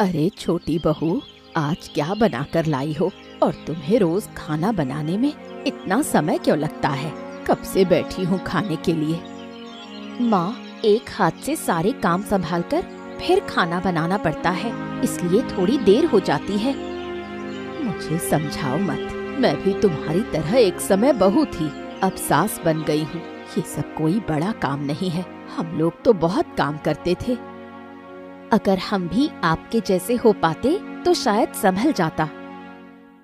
अरे छोटी बहू, आज क्या बनाकर लाई हो? और तुम्हें रोज खाना बनाने में इतना समय क्यों लगता है? कब से बैठी हूँ खाने के लिए। माँ, एक हाथ से सारे काम संभालकर फिर खाना बनाना पड़ता है, इसलिए थोड़ी देर हो जाती है। मुझे समझाओ मत, मैं भी तुम्हारी तरह एक समय बहू थी, अब सास बन गई हूँ। ये सब कोई बड़ा काम नहीं है, हम लोग तो बहुत काम करते थे। अगर हम भी आपके जैसे हो पाते तो शायद संभल जाता।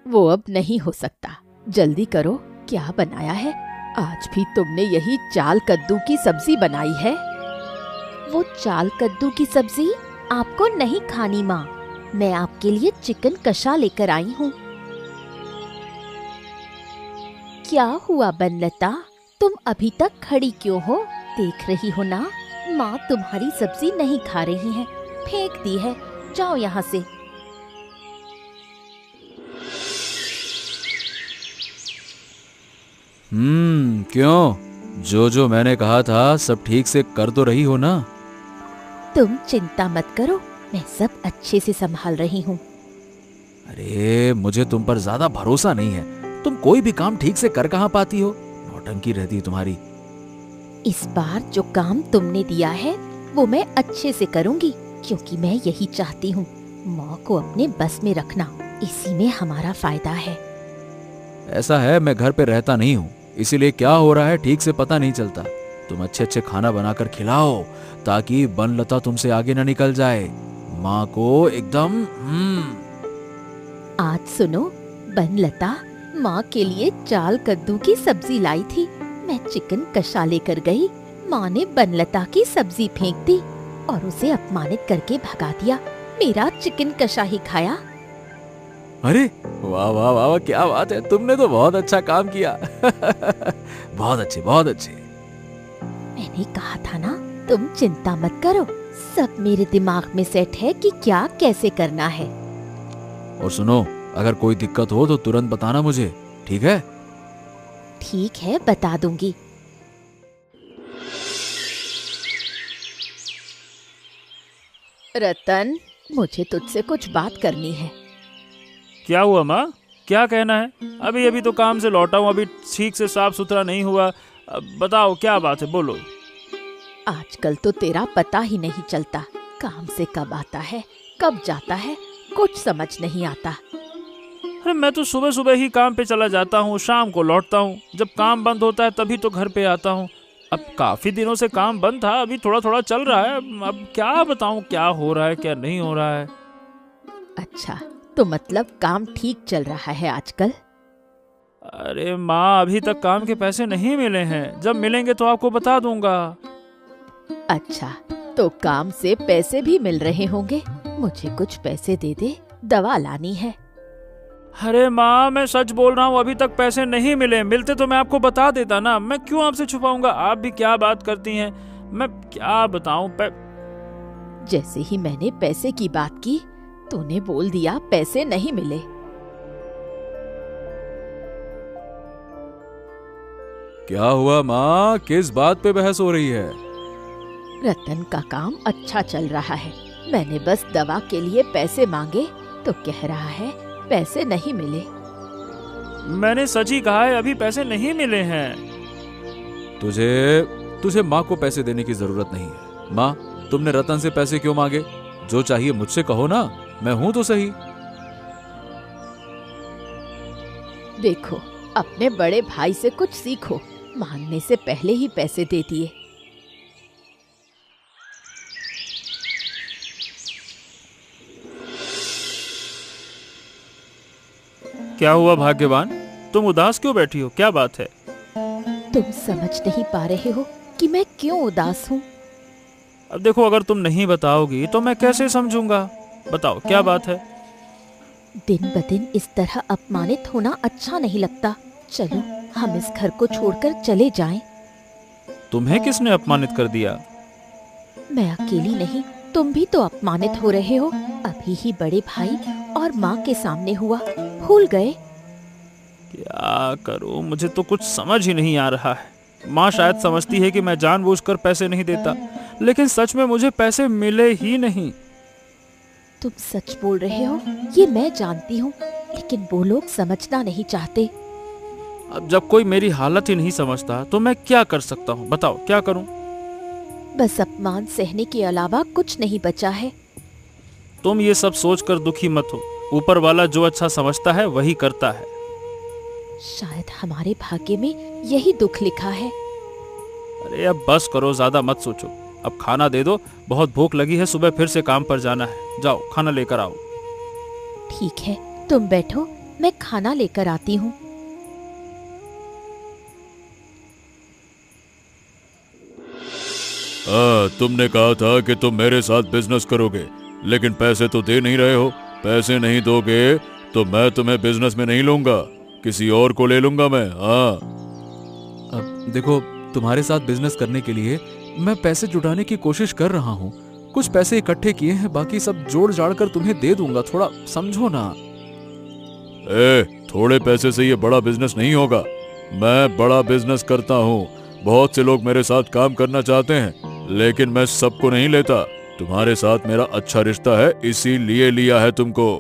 वो अब नहीं हो सकता। जल्दी करो, क्या बनाया है? आज भी तुमने यही चाल कद्दू की सब्जी बनाई है? वो चाल कद्दू की सब्जी आपको नहीं खानी माँ, मैं आपके लिए चिकन कषा लेकर आई हूँ। क्या हुआ बनलता, तुम अभी तक खड़ी क्यों हो? देख रही हो ना, माँ तुम्हारी सब्जी नहीं खा रही है, फेंक दी है। जाओ यहाँ से। क्यों? जो मैंने कहा था सब ठीक से कर तो रही हो ना? तुम चिंता मत करो, मैं सब अच्छे से संभाल रही हूँ। अरे मुझे तुम पर ज्यादा भरोसा नहीं है, तुम कोई भी काम ठीक से कर कहाँ पाती हो? नौटंकी रहती है तुम्हारी। इस बार जो काम तुमने दिया है वो मैं अच्छे से करूँगी, क्योंकि मैं यही चाहती हूँ। माँ को अपने बस में रखना, इसी में हमारा फायदा है। ऐसा है, मैं घर पे रहता नहीं हूँ, इसीलिए क्या हो रहा है ठीक से पता नहीं चलता। तुम अच्छे अच्छे खाना बनाकर खिलाओ ताकि बनलता तुमसे आगे न निकल जाए। माँ को एकदम आज सुनो, बनलता माँ के लिए चाल कद्दू की सब्जी लाई थी। मैं चिकन कषा लेकर गई, माँ ने बनलता की सब्जी फेंक दी और उसे अपमानित करके भगा दिया। मेरा चिकन कषा ही खाया। अरे वाह वाह वाह, क्या बात है, तुमने तो बहुत अच्छा काम किया। बहुत अच्छे, बहुत अच्छे। मैंने कहा था ना, तुम चिंता मत करो, सब मेरे दिमाग में सेट है कि क्या कैसे करना है। और सुनो, अगर कोई दिक्कत हो तो तुरंत बताना मुझे, ठीक है? ठीक है, बता दूंगी। रतन, मुझे तुझसे कुछ बात करनी है। क्या हुआ माँ? क्या कहना है? अभी अभी तो काम से लौटा हूँ, अभी ठीक से साफ सुथरा नहीं हुआ। बताओ क्या बात है, बोलो। आजकल तो तेरा पता ही नहीं चलता, काम से कब आता है कब जाता है, कुछ समझ नहीं आता। अरे मैं तो सुबह सुबह ही काम पे चला जाता हूँ, शाम को लौटता हूँ। जब काम बंद होता है तभी तो घर पे आता हूँ। अब काफी दिनों से काम बंद था, अभी थोड़ा थोड़ा चल रहा है। अब क्या बताऊँ क्या हो रहा है क्या नहीं हो रहा है। अच्छा, तो मतलब काम ठीक चल रहा है आजकल? अरे माँ, अभी तक काम के पैसे नहीं मिले हैं, जब मिलेंगे तो आपको बता दूंगा। अच्छा, तो काम से पैसे भी मिल रहे होंगे, मुझे कुछ पैसे दे दे, दवा लानी है। अरे माँ, मैं सच बोल रहा हूँ, अभी तक पैसे नहीं मिले। मिलते तो मैं आपको बता देता ना, मैं क्यों आपसे छुपाऊंगा? आप भी क्या बात करती हैं, मैं क्या बताऊं। जैसे ही मैंने पैसे की बात की, तूने बोल दिया पैसे नहीं मिले। क्या हुआ माँ, किस बात पे बहस हो रही है? रतन का काम अच्छा चल रहा है, मैंने बस दवा के लिए पैसे मांगे तो कह रहा है पैसे नहीं मिले। मैंने सच ही कहा है, अभी पैसे नहीं मिले हैं। तुझे माँ को पैसे देने की जरूरत नहीं है। माँ, तुमने रतन से पैसे क्यों मांगे? जो चाहिए मुझसे कहो ना, मैं हूं तो सही। देखो, अपने बड़े भाई से कुछ सीखो, मांगने से पहले ही पैसे दे दिए। क्या हुआ भाग्यवान, तुम उदास क्यों बैठी हो? क्या बात है? तुम समझ नहीं पा रहे हो कि मैं क्यों उदास हूँ? अब देखो, अगर तुम नहीं बताओगी तो मैं कैसे समझूंगा? बताओ क्या बात है? दिन ब दिन इस तरह अपमानित होना अच्छा नहीं लगता। चलो हम इस घर को छोड़कर चले जाएं। तुम्हें किसने अपमानित कर दिया? मैं अकेली नहीं, तुम भी तो अपमानित हो रहे हो। अभी ही बड़े भाई और माँ के सामने हुआ, भूल गए? क्या करूं, मुझे तो कुछ समझ ही नहीं आ रहा है। माँ शायद समझती है कि मैं जानबूझकर पैसे नहीं देता, लेकिन सच में मुझे पैसे मिले ही नहीं। तुम सच बोल रहे हो, ये मैं जानती हूँ, लेकिन वो लोग समझना नहीं चाहते। अब जब कोई मेरी हालत ही नहीं समझता तो मैं क्या कर सकता हूँ, बताओ क्या करूँ? बस अपमान सहने के अलावा कुछ नहीं बचा है। तुम ये सब सोचकर दुखी मत हो, ऊपर वाला जो अच्छा समझता है वही करता है। शायद हमारे भाग्य में यही दुख लिखा है। अरे अब बस करो, ज्यादा मत सोचो। अब खाना दे दो, बहुत भूख लगी है, सुबह फिर से काम पर जाना है। जाओ खाना लेकर आओ। ठीक है, तुम बैठो, मैं खाना लेकर आती हूँ। तुमने कहा था कि तुम मेरे साथ बिजनेस करोगे, लेकिन पैसे तो दे नहीं रहे हो। पैसे नहीं दोगे तो मैं तुम्हें बिजनेस में नहीं लूंगा, किसी और को ले लूंगा मैं। हाँ, अब देखो, तुम्हारे साथ बिजनेस करने के लिए मैं पैसे जुटाने की कोशिश कर रहा हूँ। कुछ पैसे इकट्ठे किए हैं, बाकी सब जोड़ जाड़ कर तुम्हें दे दूंगा, थोड़ा समझो ना। थोड़े पैसे से ये बड़ा बिजनेस नहीं होगा। मैं बड़ा बिजनेस करता हूँ। बहुत से लोग मेरे साथ काम करना चाहते हैं, लेकिन मैं सबको नहीं लेता। तुम्हारे साथ मेरा अच्छा रिश्ता है, इसीलिए लिया है तुमको।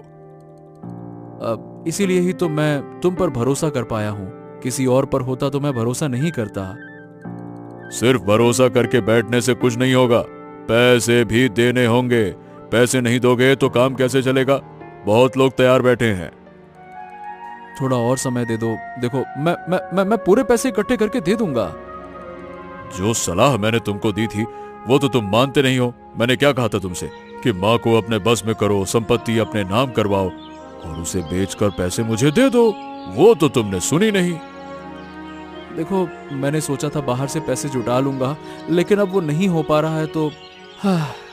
अब इसीलिए ही तो मैं तुम पर भरोसा कर पाया हूँ। किसी और पर होता तो मैं भरोसा नहीं करता। सिर्फ भरोसा करके बैठने से कुछ नहीं होगा, पैसे भी देने होंगे। पैसे नहीं दोगे तो काम कैसे चलेगा? बहुत लोग तैयार बैठे हैं। थोड़ा और समय दे दो। देखो, मैं पूरे पैसे इकट्ठे करके दे दूंगा। जो सलाह मैंने तुमको दी थी वो तो तुम मानते नहीं हो। मैंने क्या कहा था तुमसे कि माँ को अपने बस में करो, संपत्ति अपने नाम करवाओ और उसे बेचकर पैसे मुझे दे दो। वो तो तुमने सुनी नहीं। देखो, मैंने सोचा था बाहर से पैसे जुटा लूंगा, लेकिन अब वो नहीं हो पा रहा है, तो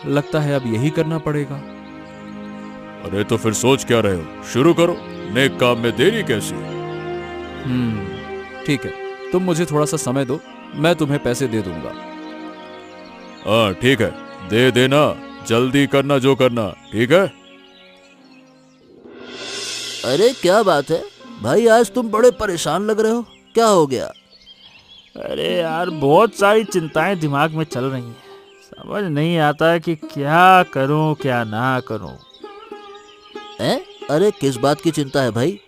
लगता है अब यही करना पड़ेगा। अरे तो फिर सोच क्या रहे हो? शुरू करो, नेक काम में देरी कैसी? ठीक है, तुम मुझे थोड़ा सा समय दो, मैं तुम्हें पैसे दे दूंगा। हाँ ठीक है, दे देना, जल्दी करना जो करना, ठीक है? अरे क्या बात है भाई, आज तुम बड़े परेशान लग रहे हो, क्या हो गया? अरे यार, बहुत सारी चिंताएं दिमाग में चल रही हैं, समझ नहीं आता है कि क्या करूं क्या ना करूं। अरे किस बात की चिंता है भाई?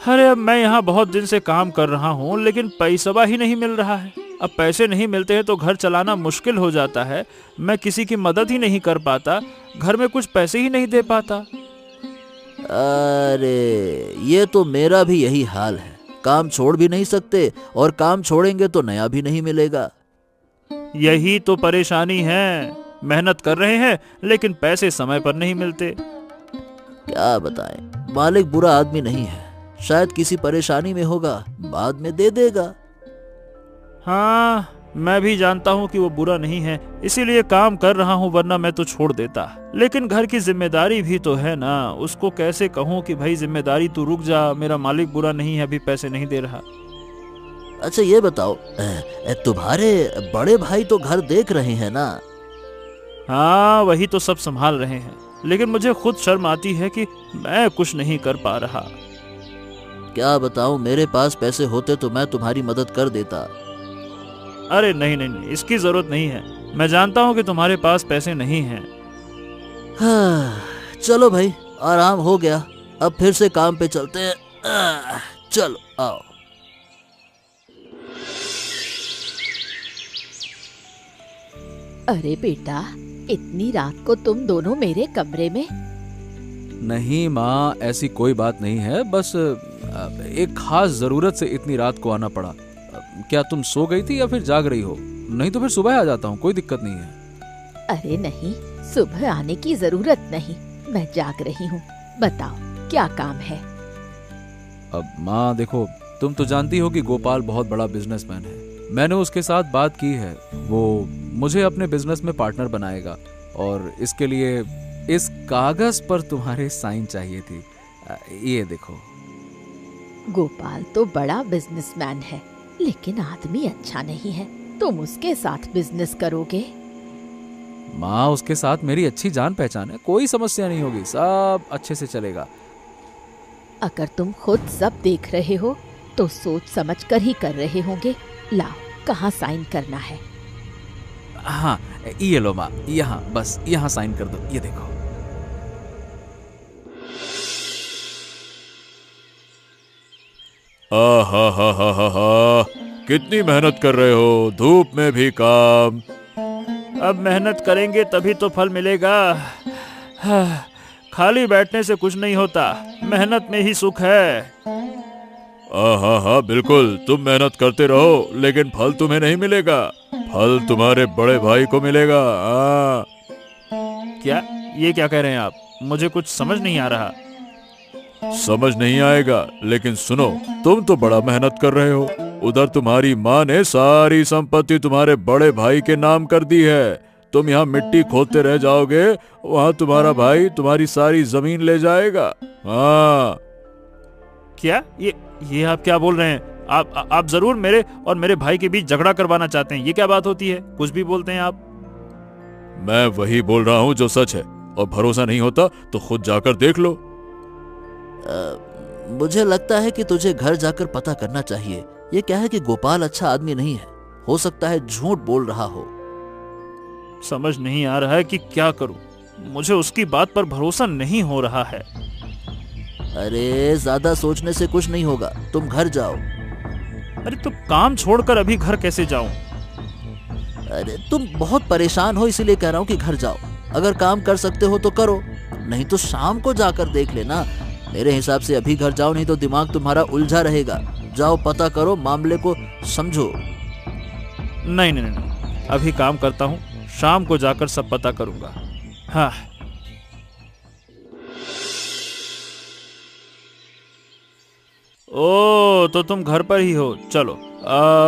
अरे अब मैं यहाँ बहुत दिन से काम कर रहा हूँ, लेकिन पैसा ही नहीं मिल रहा है। अब पैसे नहीं मिलते हैं तो घर चलाना मुश्किल हो जाता है। मैं किसी की मदद ही नहीं कर पाता, घर में कुछ पैसे ही नहीं दे पाता। अरे ये तो मेरा भी यही हाल है, काम छोड़ भी नहीं सकते और काम छोड़ेंगे तो नया भी नहीं मिलेगा। यही तो परेशानी है, मेहनत कर रहे हैं लेकिन पैसे समय पर नहीं मिलते। क्या बताएं, मालिक बुरा आदमी नहीं है, शायद किसी परेशानी में होगा, बाद में दे देगा। हाँ, मैं भी जानता हूँ कि वो बुरा नहीं है, इसीलिए काम कर रहा हूँ, वरना मैं तो छोड़ देता। लेकिन घर की जिम्मेदारी भी तो है ना, उसको कैसे कहूँ कि भाई जिम्मेदारी तू रुक जा, मेरा मालिक बुरा नहीं है, अभी पैसे नहीं दे रहा। अच्छा ये बताओ, तुम्हारे बड़े भाई तो घर देख रहे हैं ना? हाँ, वही तो सब संभाल रहे हैं, लेकिन मुझे खुद शर्म आती है कि मैं कुछ नहीं कर पा रहा। क्या बताऊं, मेरे पास पैसे होते तो मैं तुम्हारी मदद कर देता। अरे नहीं नहीं नहीं, इसकी जरूरत नहीं है, मैं जानता हूँ कि तुम्हारे पास पैसे नहीं हैं। हाँ, चलो भाई, आराम हो गया, अब फिर से काम पे चलते हैं। चलो आओ। अरे बेटा, इतनी रात को तुम दोनों मेरे कमरे में? नहीं माँ, ऐसी कोई बात नहीं है, बस एक खास जरूरत से इतनी रात को आना पड़ा। क्या तुम सो गई थी या फिर जाग रही हो? नहीं तो फिर सुबह आ जाता हूँ, कोई दिक्कत नहीं है। अरे नहीं, सुबह आने की जरूरत नहीं, मैं जाग रही हूँ। बताओ क्या काम है? अब माँ देखो, तुम तो जानती हो कि गोपाल बहुत बड़ा बिजनेसमैन है। मैंने उसके साथ बात की है, वो मुझे अपने बिजनेस में पार्टनर बनाएगा और इसके लिए इस कागज पर तुम्हारे साइन चाहिए थी। ये देखो। गोपाल तो बड़ा बिजनेसमैन है, लेकिन आदमी अच्छा नहीं है, तुम उसके साथ बिजनेस करोगे? माँ, उसके साथ मेरी अच्छी जान पहचान है, कोई समस्या नहीं होगी, सब अच्छे से चलेगा। अगर तुम खुद सब देख रहे हो तो सोच समझ कर ही कर रहे होंगे। लाओ, कहाँ साइन करना है? हाँ, ये लो माँ, यहाँ, बस यहाँ साइन कर दो, ये देखो। हा, कितनी मेहनत कर रहे हो, धूप में भी काम। अब मेहनत करेंगे तभी तो फल मिलेगा। खाली बैठने से कुछ नहीं होता, मेहनत में ही सुख है। हाँ, बिल्कुल, तुम मेहनत करते रहो, लेकिन फल तुम्हें नहीं मिलेगा, फल तुम्हारे बड़े भाई को मिलेगा। हाँ। क्या? ये क्या कह रहे हैं आप? मुझे कुछ समझ नहीं आ रहा। समझ नहीं आएगा, लेकिन सुनो, तुम तो बड़ा मेहनत कर रहे हो। उधर तुम्हारी माँ ने सारी संपत्ति तुम्हारे बड़े भाई के नाम कर दी है। तुम यहाँ मिट्टी खोदते रह जाओगे, वहाँ तुम्हारा भाई तुम्हारी सारी जमीन ले जाएगा। हाँ। क्या? ये आप क्या बोल रहे हैं? आप जरूर मेरे और मेरे भाई के बीच झगड़ा करवाना चाहते हैं। ये क्या बात होती है? कुछ भी बोलते हैं आप। मैं वही बोल रहा हूँ जो सच है, और भरोसा नहीं होता तो खुद जाकर देख लो। मुझे लगता है कि तुझे घर जाकर पता करना चाहिए। ये क्या है कि गोपाल अच्छा आदमी नहीं है, हो सकता है झूठ बोल रहा हो। समझ नहीं आ रहा है कि क्या करूं। मुझे उसकी बात पर भरोसा नहीं हो रहा है। अरे ज्यादा सोचने से कुछ नहीं होगा, तुम घर जाओ। अरे तो काम छोड़कर अभी घर कैसे जाऊं? अरे तुम बहुत परेशान हो, इसीलिए कह रहा हूँ कि घर जाओ। अगर काम कर सकते हो तो करो, नहीं तो शाम को जाकर देख लेना। मेरे हिसाब से अभी घर जाओ, नहीं तो दिमाग तुम्हारा उलझा रहेगा। जाओ, पता करो, मामले को समझो। नहीं, अभी काम करता हूँ, शाम को जाकर सब पता करूंगा। हाँ। ओ, तो तुम घर पर ही हो? चलो,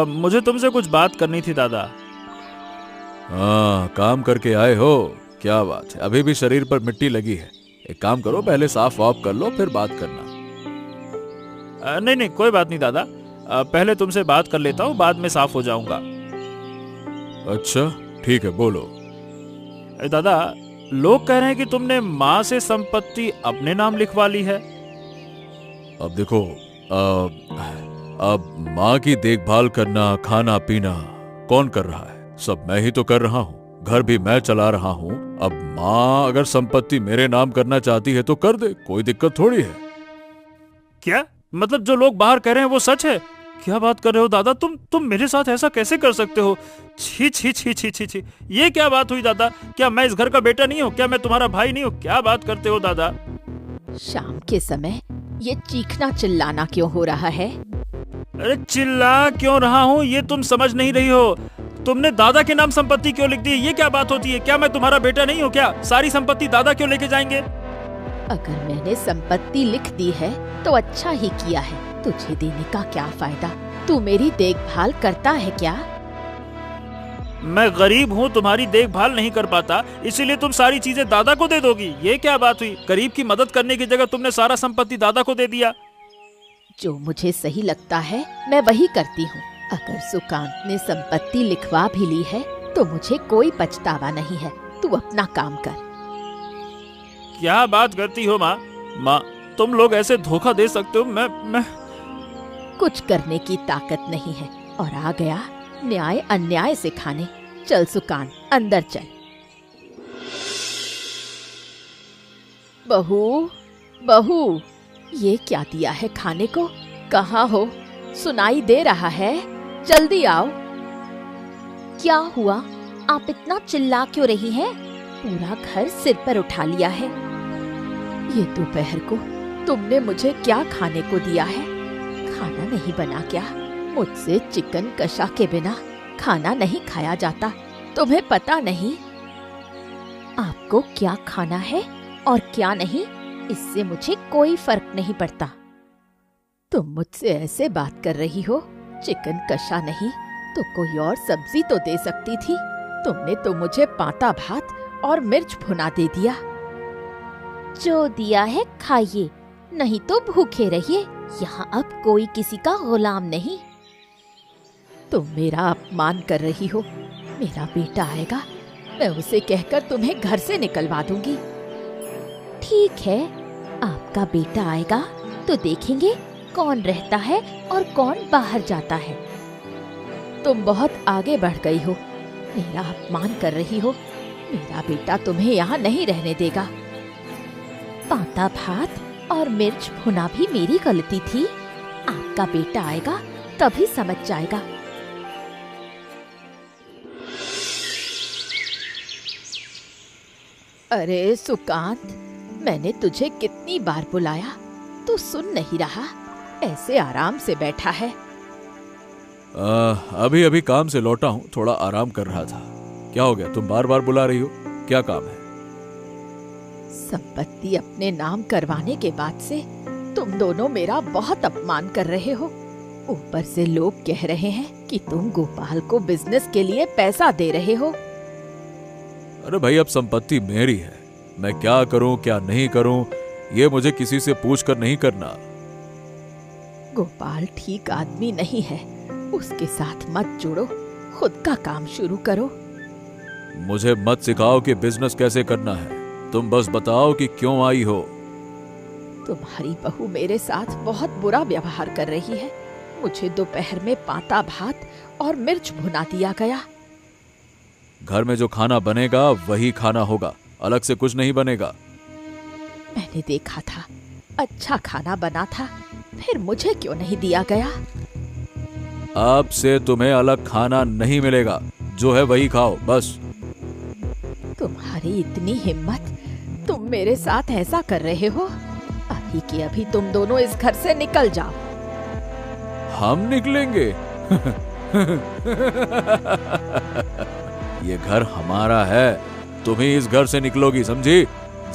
मुझे तुमसे कुछ बात करनी थी दादा। हाँ, काम करके आए हो, क्या बात है। अभी भी शरीर पर मिट्टी लगी है। एक काम करो, पहले साफ वाफ कर लो, फिर बात करना। नहीं, कोई बात नहीं दादा। पहले तुमसे बात कर लेता हूँ, बाद में साफ हो जाऊंगा। अच्छा, ठीक है, बोलो। दादा, लोग कह रहे हैं कि तुमने माँ से संपत्ति अपने नाम लिखवा ली है। अब देखो, अब माँ की देखभाल करना, खाना पीना कौन कर रहा है? सब मैं ही तो कर रहा हूँ। घर भी मैं चला रहा हूँ। अब माँ अगर संपत्ति मेरे नाम करना चाहती है तो कर दे, कोई दिक्कत थोड़ी है। क्या मतलब जो लोग बाहर कह रहे हैं वो सच है? क्या बात कर रहे हो दादा? तुम मेरे साथ ऐसा कैसे कर सकते हो? छी छी छी छी छी छी, ये क्या बात हुई दादा? क्या मैं इस घर का बेटा नहीं हूँ? क्या मैं तुम्हारा भाई नहीं हूँ? क्या बात करते हो दादा? शाम के समय ये चीखना चिल्लाना क्यों हो रहा है? अरे चिल्ला क्यों रहा हूँ ये तुम समझ नहीं रही हो? तुमने दादा के नाम संपत्ति क्यों लिख दी? ये क्या बात होती है? क्या मैं तुम्हारा बेटा नहीं हूँ क्या? सारी संपत्ति दादा क्यों लेके जाएंगे? अगर मैंने संपत्ति लिख दी है तो अच्छा ही किया है। तुझे देने का क्या फायदा? तू मेरी देखभाल करता है क्या? मैं गरीब हूँ, तुम्हारी देखभाल नहीं कर पाता, इसीलिए तुम सारी चीजें दादा को दे दोगी। ये क्या बात हुई? गरीब की मदद करने की जगह तुमने सारा संपत्ति दादा को दे दिया। जो मुझे सही लगता है मैं वही करती हूँ। अगर सुकांत ने संपत्ति लिखवा भी ली है तो मुझे कोई पछतावा नहीं है। तू अपना काम कर। क्या बात करती हो माँ? माँ, तुम लोग ऐसे धोखा दे सकते हो? मैं कुछ करने की ताकत नहीं है। और आ गया न्याय अन्याय से खाने। चल सुकांत, अंदर चल। बहू, ये क्या दिया है खाने को? कहाँ हो? सुनाई दे रहा है? जल्दी आओ। क्या हुआ? आप इतना चिल्ला क्यों रही हैं? पूरा घर सिर पर उठा लिया है। ये दोपहर को तुमने मुझे क्या खाने को दिया है? खाना नहीं बना क्या? मुझसे चिकन कषा के बिना खाना नहीं खाया जाता। तुम्हें पता नहीं आपको क्या खाना है और क्या नहीं? इससे मुझे कोई फर्क नहीं पड़ता। तुम मुझसे ऐसे बात कर रही हो? चिकन कषा नहीं तो कोई और सब्जी तो दे सकती थी। तुमने तो मुझे पांता भात और मिर्च भुना दे दिया। जो दिया है खाइए, नहीं तो भूखे रहिए। यहाँ अब कोई किसी का गुलाम नहीं। तुम मेरा अपमान कर रही हो। मेरा बेटा आएगा, मैं उसे कहकर तुम्हें घर से निकलवा दूंगी। ठीक है, आपका बेटा आएगा तो देखेंगे कौन रहता है और कौन बाहर जाता है। तुम बहुत आगे बढ़ गई हो। मेरा अपमान कर रही हो। मेरा बेटा तुम्हें यहाँ नहीं रहने देगा। पांता भात और मिर्च भुना भी मेरी गलती थी। आपका का बेटा आएगा तभी समझ जाएगा। अरे सुकांत, मैंने तुझे कितनी बार बुलाया, तू सुन नहीं रहा, ऐसे आराम से बैठा है। अभी अभी काम से लौटा हूँ, थोड़ा आराम कर रहा था। क्या हो गया, तुम बार बार बुला रही हो, क्या काम है? संपत्ति अपने नाम करवाने के बाद से तुम दोनों मेरा बहुत अपमान कर रहे हो। ऊपर से लोग कह रहे हैं कि तुम गोपाल को बिजनेस के लिए पैसा दे रहे हो। अरे भाई, अब संपत्ति मेरी है, मैं क्या करूं क्या नहीं करूं ये मुझे किसी से पूछ कर नहीं करना। गोपाल ठीक आदमी नहीं है, उसके साथ मत जुड़ो, खुद का काम शुरू करो। मुझे मत सिखाओ कि बिजनेस कैसे करना है, तुम बस बताओ कि क्यों आई हो। तुम्हारी बहू मेरे साथ बहुत बुरा व्यवहार कर रही है। मुझे दोपहर में पांता भात और मिर्च भुना दिया गया। घर में जो खाना बनेगा वही खाना होगा, अलग से कुछ नहीं बनेगा। मैंने देखा था अच्छा खाना बना था, फिर मुझे क्यों नहीं दिया गया? अब से तुम्हें अलग खाना नहीं मिलेगा, जो है वही खाओ बस। तुम्हारी इतनी हिम्मत, तुम मेरे साथ ऐसा कर रहे हो? अभी के अभी तुम दोनों इस घर से निकल जाओ। हम निकलेंगे? ये घर हमारा है, तुम ही इस घर से निकलोगी, समझी?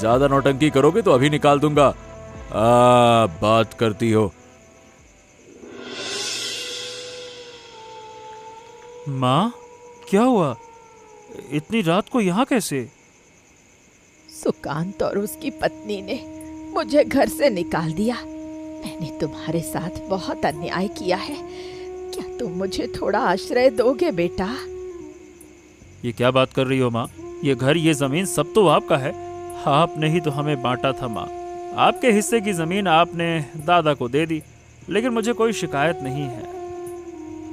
ज्यादा नौटंकी करोगे तो अभी निकाल दूंगा। बात करती हो। माँ, क्या हुआ? इतनी रात को यहाँ कैसे? सुकांत और उसकी पत्नी ने मुझे घर से निकाल दिया। मैंने तुम्हारे साथ बहुत अन्याय किया है, क्या तुम मुझे थोड़ा आश्रय दोगे बेटा? ये क्या बात कर रही हो माँ? ये घर, ये जमीन सब तो आपका है। आपने ही तो हमें बांटा था माँ। आपके हिस्से की जमीन आपने दादा को दे दी, लेकिन मुझे कोई शिकायत नहीं है।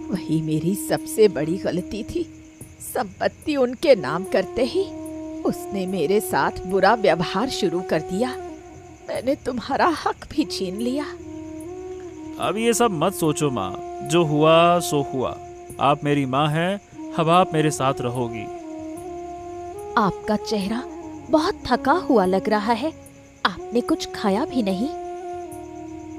वही मेरी सबसे बड़ी गलती थी। संपत्ति उनके नाम करते ही उसने मेरे साथ बुरा व्यवहार शुरू कर दिया। मैंने तुम्हारा हक भी छीन लिया। अब ये सब मत सोचो माँ, जो हुआ सो हुआ। आप मेरी माँ हैं, अब आप मेरे साथ रहोगी। आपका चेहरा बहुत थका हुआ लग रहा है, आपने कुछ खाया भी नहीं?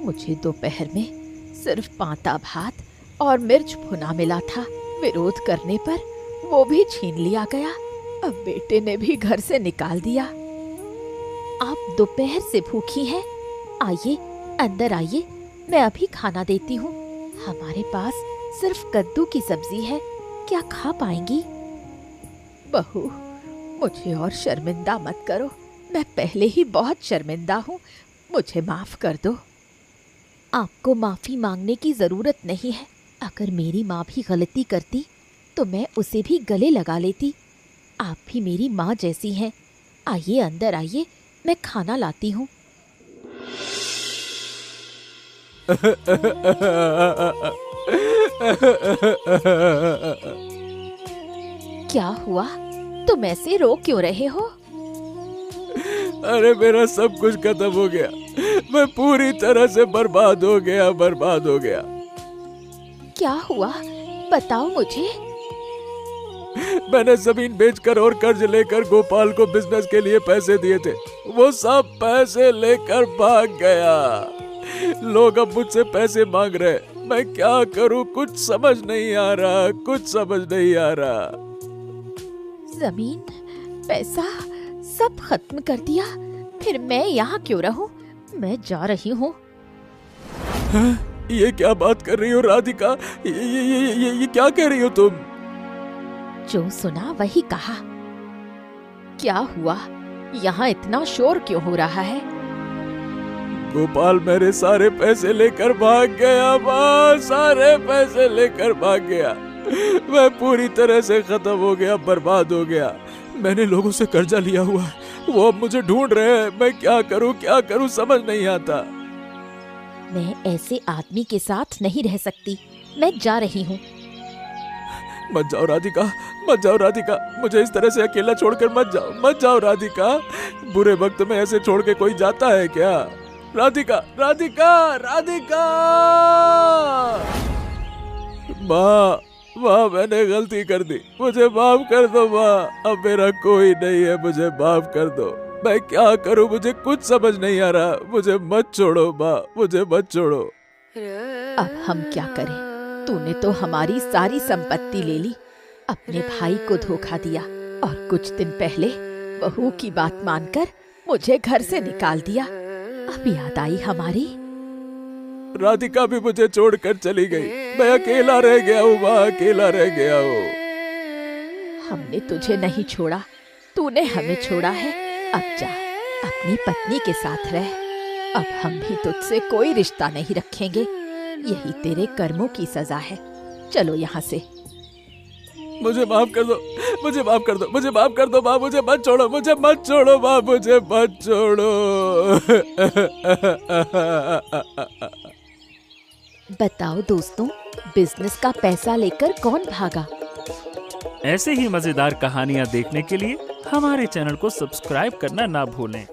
मुझे दोपहर में सिर्फ पांता भात और मिर्च भुना मिला था। विरोध करने पर वो भी छीन लिया गया। अब बेटे ने भी घर से निकाल दिया। आप दोपहर से भूखी हैं? आइए, अंदर आइए, मैं अभी खाना देती हूँ। हमारे पास सिर्फ कद्दू की सब्जी है, क्या खा पाएंगी? बहू, मुझे और शर्मिंदा मत करो, मैं पहले ही बहुत शर्मिंदा हूँ, मुझे माफ कर दो। आपको माफी मांगने की जरूरत नहीं है। अगर मेरी माँ भी गलती करती तो मैं उसे भी गले लगा लेती। आप भी मेरी माँ जैसी हैं। आइए, अंदर आइए, मैं खाना लाती हूँ। क्या हुआ? तुम ऐसे रो क्यों रहे हो? अरे मेरा सब कुछ खत्म हो गया, मैं पूरी तरह से बर्बाद हो गया, बर्बाद हो गया। क्या हुआ, बताओ मुझे। मैंने जमीन बेचकर और कर्ज लेकर गोपाल को बिजनेस के लिए पैसे दिए थे, वो सब पैसे लेकर भाग गया। लोग अब मुझसे पैसे मांग रहे, मैं क्या करूं, कुछ समझ नहीं आ रहा, कुछ समझ नहीं आ रहा। जमीन, पैसा सब खत्म कर दिया, फिर मैं यहाँ क्यों रहूं? मैं जा रही हूँ। ये क्या बात कर रही हो राधिका? ये क्या कह रही हो तुम? जो सुना वही कहा। क्या हुआ? यहाँ इतना शोर क्यों हो रहा है? गोपाल मेरे सारे पैसे लेकर भाग गया, माँ, सारे पैसे लेकर भाग गया। मैं पूरी तरह से खत्म हो गया, बर्बाद हो गया। मैंने लोगों से कर्जा लिया हुआ, वो अब मुझे ढूंढ रहे हैं, मैं क्या करूं समझ नहीं आता। मैं ऐसे आदमी के साथ नहीं रह सकती, मैं जा रही हूँ। मत जाओ राधिका, मत जाओ राधिका, मुझे इस तरह से अकेला छोड़कर मत जाओ, मत जाओ राधिका। बुरे वक्त में ऐसे छोड़ के कोई जाता है क्या? राधिका, राधिका, राधिका! माँ, माँ, मैंने गलती कर दी, मुझे माफ कर दो माँ। अब मेरा कोई नहीं है, मुझे माफ कर दो। मैं क्या करूँ, मुझे कुछ समझ नहीं आ रहा। मुझे मत छोड़ो माँ, मुझे मत छोड़ो। अब हम क्या करें? तूने तो हमारी सारी संपत्ति ले ली, अपने भाई को धोखा दिया और कुछ दिन पहले बहू की बात मानकर मुझे घर से निकाल दिया। अब याद आई हमारी। राधिका भी मुझे छोड़कर चली गई। मैं अकेला रह गया हूँ माँ, अकेला रह गया हूँ। हमने तुझे नहीं छोड़ा, तूने हमें छोड़ा है। अब जा, अपनी पत्नी के साथ रह। अब हम भी तुझसे कोई रिश्ता नहीं रखेंगे। यही तेरे कर्मों की सजा है। चलो यहाँ से। मुझे माफ कर दो, मुझे माफ कर दो, मुझे माफ कर दो माँ, मुझे मत छोड़ो, मुझे मत छोड़ो माँ, मुझे मत छोड़ो। बताओ दोस्तों, बिजनेस का पैसा लेकर कौन भागा? ऐसे ही मजेदार कहानियाँ देखने के लिए हमारे चैनल को सब्सक्राइब करना ना भूलें।